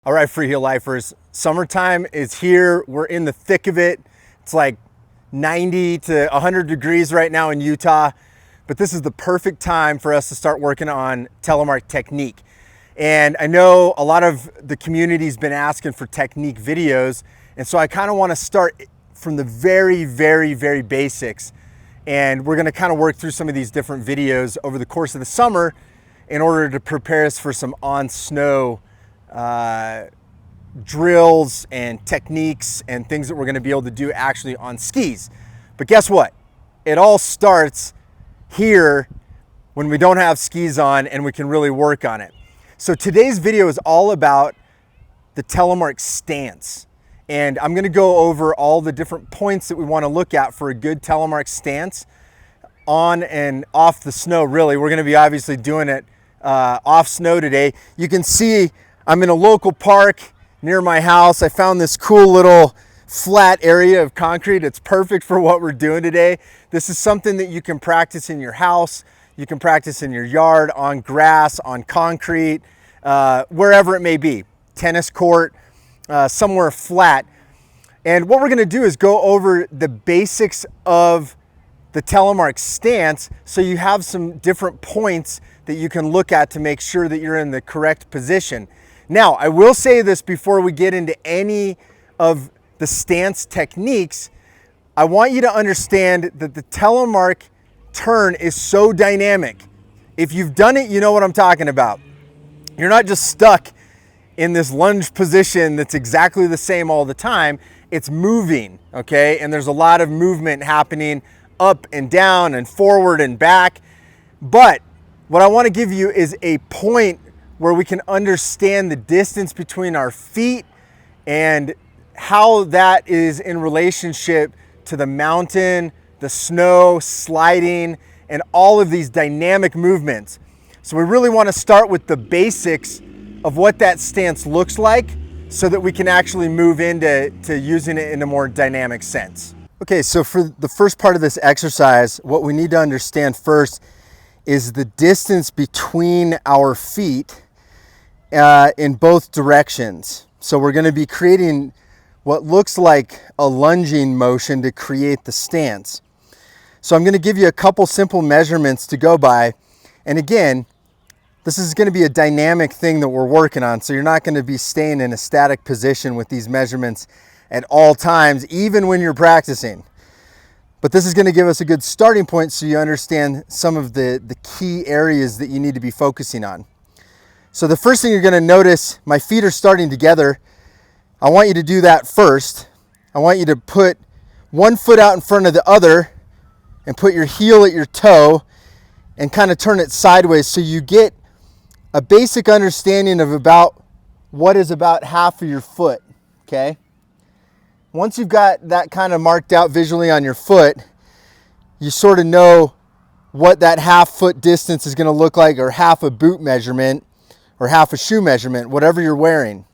All right, Freeheel lifers, summertime is here. We're in the thick of it. It's like 90 to 100 degrees right now in Utah, but this is the perfect time for us to start working on Telemark technique. And I know a lot of the community's been asking for technique videos, and so I kind of want to start from the very basics. And we're gonna kind of work through some of these different videos over the course of the summer in order to prepare us for some on-snow drills and techniques and things that we're going to be able to do actually on skis. But guess what? It all starts here when we don't have skis on and we can really work on it. So today's video is all about the Telemark stance. And I'm going to go over all the different points that we want to look at for a good Telemark stance on and off the snow. Really, we're going to be obviously doing it off snow today. You can see I'm in a local park near my house. I found this cool little flat area of concrete. It's perfect for what we're doing today. This is something that you can practice in your house. You can practice in your yard, on grass, on concrete, wherever it may be. Tennis court, somewhere flat. And what we're gonna do is go over the basics of the Telemark stance so you have some different points that you can look at to make sure that you're in the correct position. Now, I will say this before we get into any of the stance techniques. I want you to understand that the Telemark turn is so dynamic. If you've done it, you know what I'm talking about. You're not just stuck in this lunge position that's exactly the same all the time. It's moving, okay? And there's a lot of movement happening up and down and forward and back. But what I want to give you is a point where we can understand the distance between our feet and how that is in relationship to the mountain, the snow, sliding, and all of these dynamic movements. So we really want to start with the basics of what that stance looks like so that we can actually move into using it in a more dynamic sense. Okay, so for the first part of this exercise, what we need to understand first is the distance between our feet in both directions. So we're going to be creating what looks like a lunging motion to create the stance. So I'm going to give you a couple simple measurements to go by. And again, this is going to be a dynamic thing that we're working on. So you're not going to be staying in a static position with these measurements at all times, even when you're practicing. But this is going to give us a good starting point so you understand some of the key areas that you need to be focusing on. So the first thing you're going to notice, my feet are starting together. I want you to do that first. I want you to put one foot out in front of the other and put your heel at your toe and kind of turn it sideways so you get a basic understanding of about what is about half of your foot, okay? Once you've got that kind of marked out visually on your foot, you sort of know what that half foot distance is going to look like, or half a boot measurement, or half a shoe measurement, whatever you're wearing.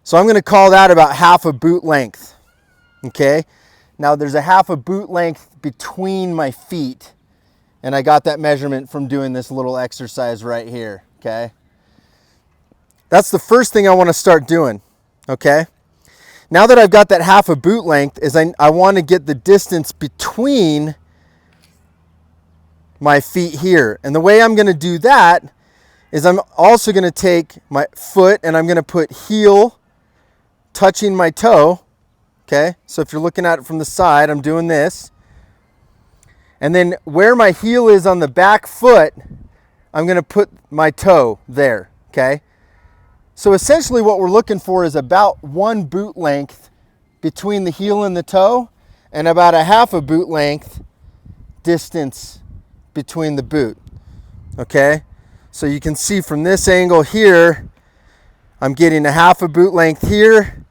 So I'm going to call that about half a boot length, okay? Now there's a half a boot length between my feet, and I got that measurement from doing this little exercise right here, okay? That's the first thing I want to start doing, okay? Now that I've got that half a boot length, I want to get the distance between my feet here. And the way I'm going to do that is I'm also going to take my foot and I'm going to put heel touching my toe, okay? So if you're looking at it from the side, I'm doing this. And then where my heel is on the back foot, I'm going to put my toe there, okay? So essentially what we're looking for is about one boot length between the heel and the toe, and about a half a boot length distance between the boot, okay? So you can see from this angle here, I'm getting a half a boot length here,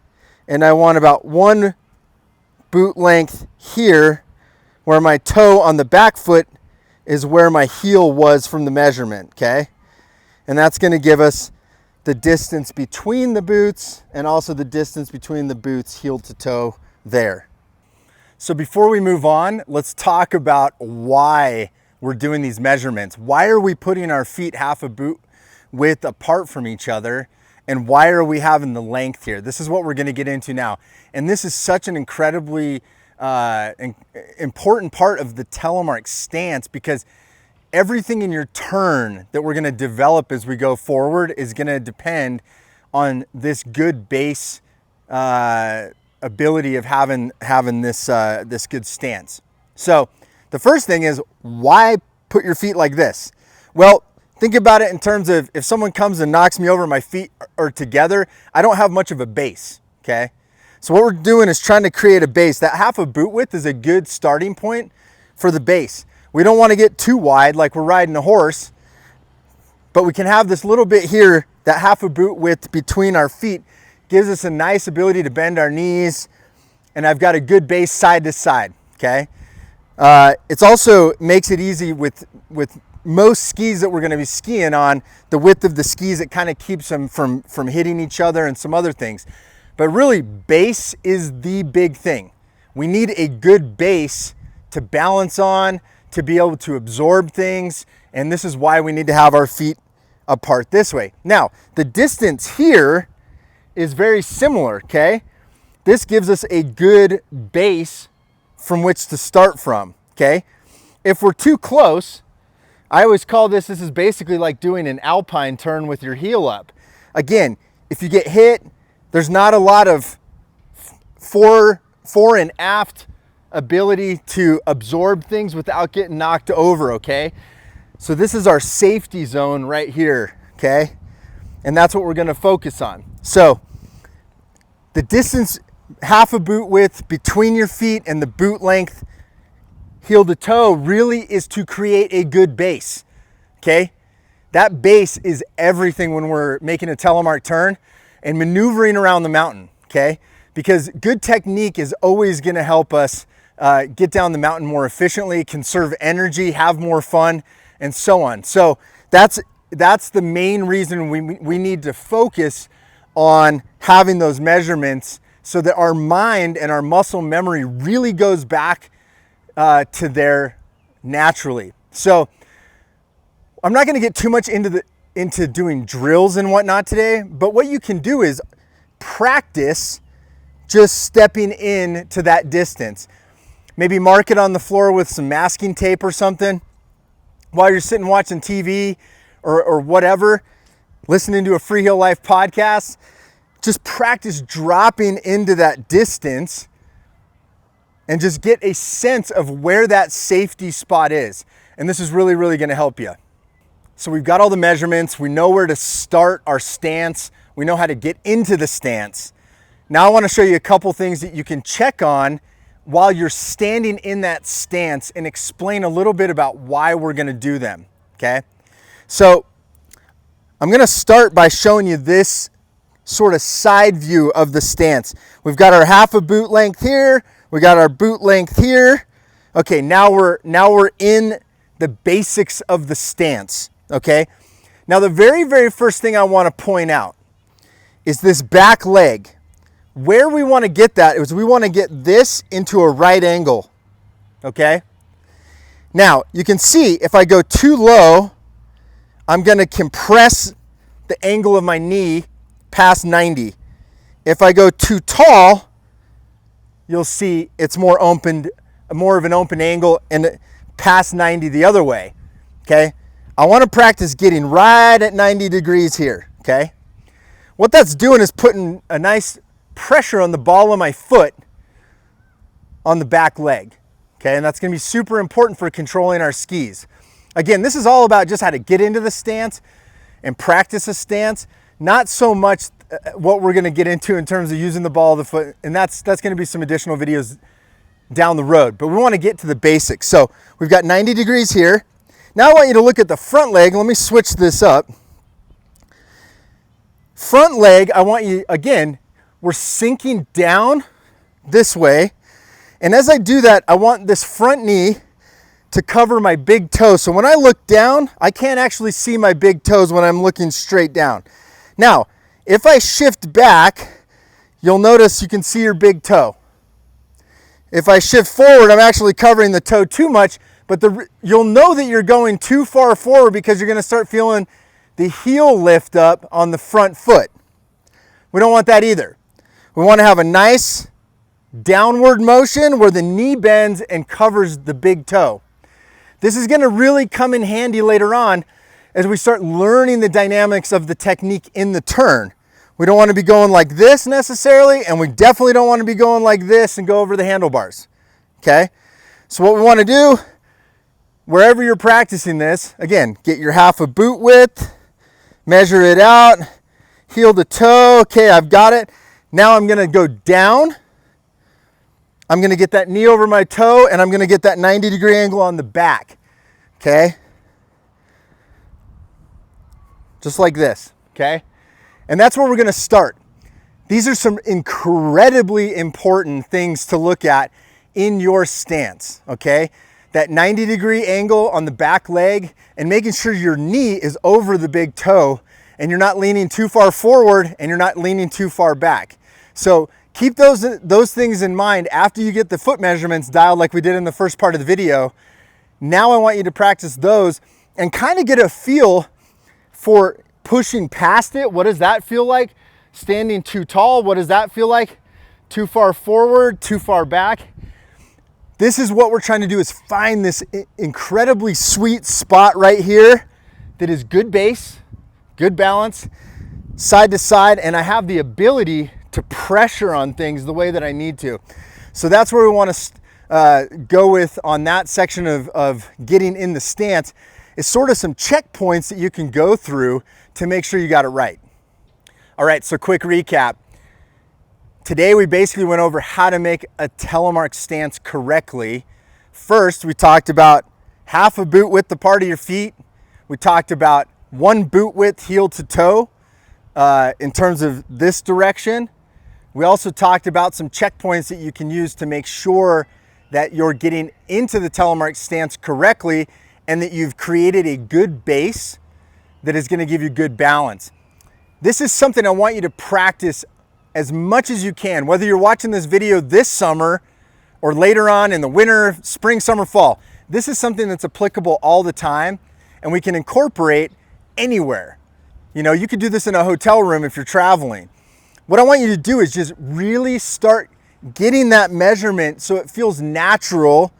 and I want about one boot length here, where my toe on the back foot is where my heel was from the measurement, okay? And that's going to give us the distance between the boots and also the distance between the boots heel to toe there. So before we move on, let's talk about why we're doing these measurements. Why are we putting our feet half a boot width apart from each other? And why are we having the length here? This is what we're gonna get into now. And this is such an incredibly important part of the Telemark stance, because everything in your turn that we're gonna develop as we go forward is gonna depend on this good base ability of having this good stance. So the first thing is, why put your feet like this? Well, think about it in terms of, if someone comes and knocks me over, my feet are together, I don't have much of a base, okay? So what we're doing is trying to create a base. That half a boot width is a good starting point for the base. We don't want to get too wide like we're riding a horse, but we can have this little bit here, that half a boot width between our feet gives us a nice ability to bend our knees, and I've got a good base side to side, okay? It's also makes it easy with most skis that we're gonna be skiing on. The width of the skis, it kind of keeps them from hitting each other and some other things. But really, base is the big thing. We need a good base to balance on, to be able to absorb things, and this is why we need to have our feet apart this way. Now, the distance here is very similar, okay? This gives us a good base from which to start from, okay? If we're too close, I always call this is basically like doing an alpine turn with your heel up. Again, if you get hit, there's not a lot of fore and aft ability to absorb things without getting knocked over, okay? So this is our safety zone right here, okay? And that's what we're gonna focus on. So the distance, half a boot width between your feet and the boot length, heel to toe, really is to create a good base, okay? That base is everything when we're making a Telemark turn and maneuvering around the mountain, okay? Because good technique is always gonna help us get down the mountain more efficiently, conserve energy, have more fun, and so on. So that's the main reason we need to focus on having those measurements, so that our mind and our muscle memory really goes back to there naturally. So I'm not gonna get too much into doing drills and whatnot today, but what you can do is practice just stepping in to that distance. Maybe mark it on the floor with some masking tape or something while you're sitting watching TV or whatever, listening to a Freeheel Life podcast. Just practice dropping into that distance and just get a sense of where that safety spot is. And this is really, really gonna help you. So we've got all the measurements, we know where to start our stance, we know how to get into the stance. Now I wanna show you a couple things that you can check on while you're standing in that stance, and explain a little bit about why we're gonna do them, okay? So I'm gonna start by showing you this sort of side view of the stance. We've got our half a boot length here, we got our boot length here. Okay, now we're in the basics of the stance, okay? Now the very, very first thing I wanna point out is this back leg. Where we want to get that is we want to get this into a right angle, okay? Now, you can see if I go too low, I'm going to compress the angle of my knee past 90. If I go too tall, you'll see it's more of an open angle and past 90 the other way, okay? I want to practice getting right at 90 degrees here, okay? What that's doing is putting a nice pressure on the ball of my foot on the back leg, okay? And that's gonna be super important for controlling our skis. Again, this is all about just how to get into the stance and practice a stance, not so much what we're gonna get into in terms of using the ball of the foot, and that's gonna be some additional videos down the road, but we wanna get to the basics. So we've got 90 degrees here. Now I want you to look at the front leg. Let me switch this up. Front leg, I want you, again, we're sinking down this way. And as I do that, I want this front knee to cover my big toe. So when I look down, I can't actually see my big toes when I'm looking straight down. Now, if I shift back, you'll notice you can see your big toe. If I shift forward, I'm actually covering the toe too much, but you'll know that you're going too far forward because you're gonna start feeling the heel lift up on the front foot, We don't want that either. We want to have a nice downward motion where the knee bends and covers the big toe. This is going to really come in handy later on as we start learning the dynamics of the technique in the turn. We don't want to be going like this necessarily, and we definitely don't want to be going like this and go over the handlebars. Okay? So what we want to do, wherever you're practicing this, again, get your half a boot width, measure it out, heel to toe. Okay, I've got it. Now I'm going to go down. I'm going to get that knee over my toe, and I'm going to get that 90-degree angle on the back. Okay? Just like this. Okay? And that's where we're going to start. These are some incredibly important things to look at in your stance. Okay? That 90-degree angle on the back leg, and making sure your knee is over the big toe and you're not leaning too far forward and you're not leaning too far back. So keep those things in mind after you get the foot measurements dialed like we did in the first part of the video. Now I want you to practice those and kind of get a feel for pushing past it. What does that feel like? Standing too tall, what does that feel like? Too far forward, too far back? This is what we're trying to do, is find this incredibly sweet spot right here that is good base, good balance, side to side, and I have the ability to pressure on things the way that I need to. So that's where we want to go with on that section of getting in the stance, is sort of some checkpoints that you can go through to make sure you got it right. All right, so quick recap. Today we basically went over how to make a telemark stance correctly. First, we talked about half a boot width apart of your feet. We talked about 1 boot width heel to toe in terms of this direction. We also talked about some checkpoints that you can use to make sure that you're getting into the telemark stance correctly and that you've created a good base that is going to give you good balance. This is something I want you to practice as much as you can, whether you're watching this video this summer or later on in the winter, spring, summer, fall. This is something that's applicable all the time and we can incorporate anywhere. You know, you could do this in a hotel room if you're traveling. What I want you to do is just really start getting that measurement so it feels natural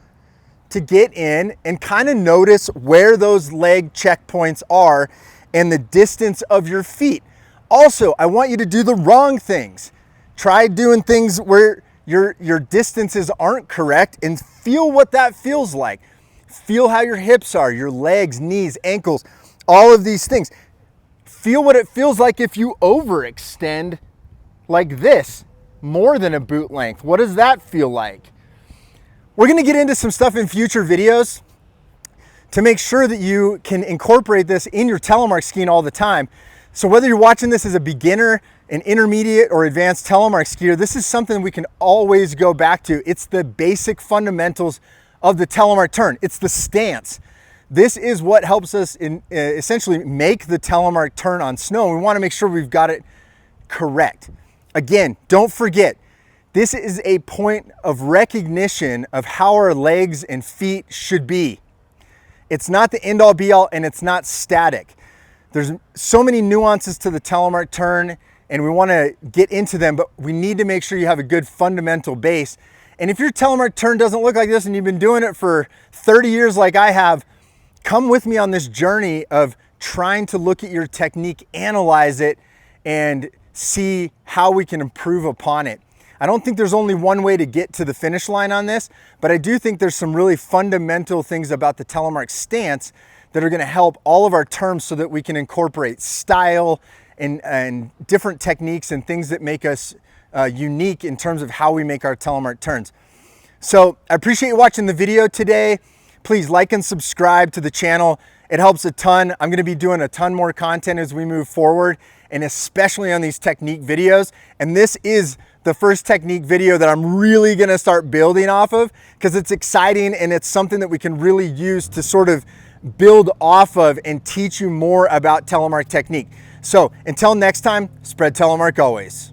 to get in and kind of notice where those leg checkpoints are and the distance of your feet. Also, I want you to do the wrong things. Try doing things where your distances aren't correct and feel what that feels like. Feel how your hips are, your legs, knees, ankles, all of these things. Feel what it feels like if you overextend like this, more than a boot length. What does that feel like? We're going to get into some stuff in future videos to make sure that you can incorporate this in your telemark skiing all the time. So whether you're watching this as a beginner, an intermediate, or advanced telemark skier, this is something we can always go back to. It's the basic fundamentals of the telemark turn. It's the stance. This is what helps us essentially make the telemark turn on snow. We want to make sure we've got it correct. Again, don't forget, this is a point of recognition of how our legs and feet should be. It's not the end all be all, and it's not static. There's so many nuances to the telemark turn and we want to get into them, but we need to make sure you have a good fundamental base. And if your telemark turn doesn't look like this and you've been doing it for 30 years like I have, come with me on this journey of trying to look at your technique, analyze it, and see how we can improve upon it. I don't think there's only one way to get to the finish line on this, but I do think there's some really fundamental things about the telemark stance that are going to help all of our terms so that we can incorporate style and different techniques and things that make us unique in terms of how we make our telemark turns. So I appreciate you watching the video today. Please like and subscribe to the channel. It helps a ton. I'm going to be doing a ton more content as we move forward, and especially on these technique videos. And this is the first technique video that I'm really going to start building off of because it's exciting and it's something that we can really use to sort of build off of and teach you more about telemark technique. So until next time, spread telemark always.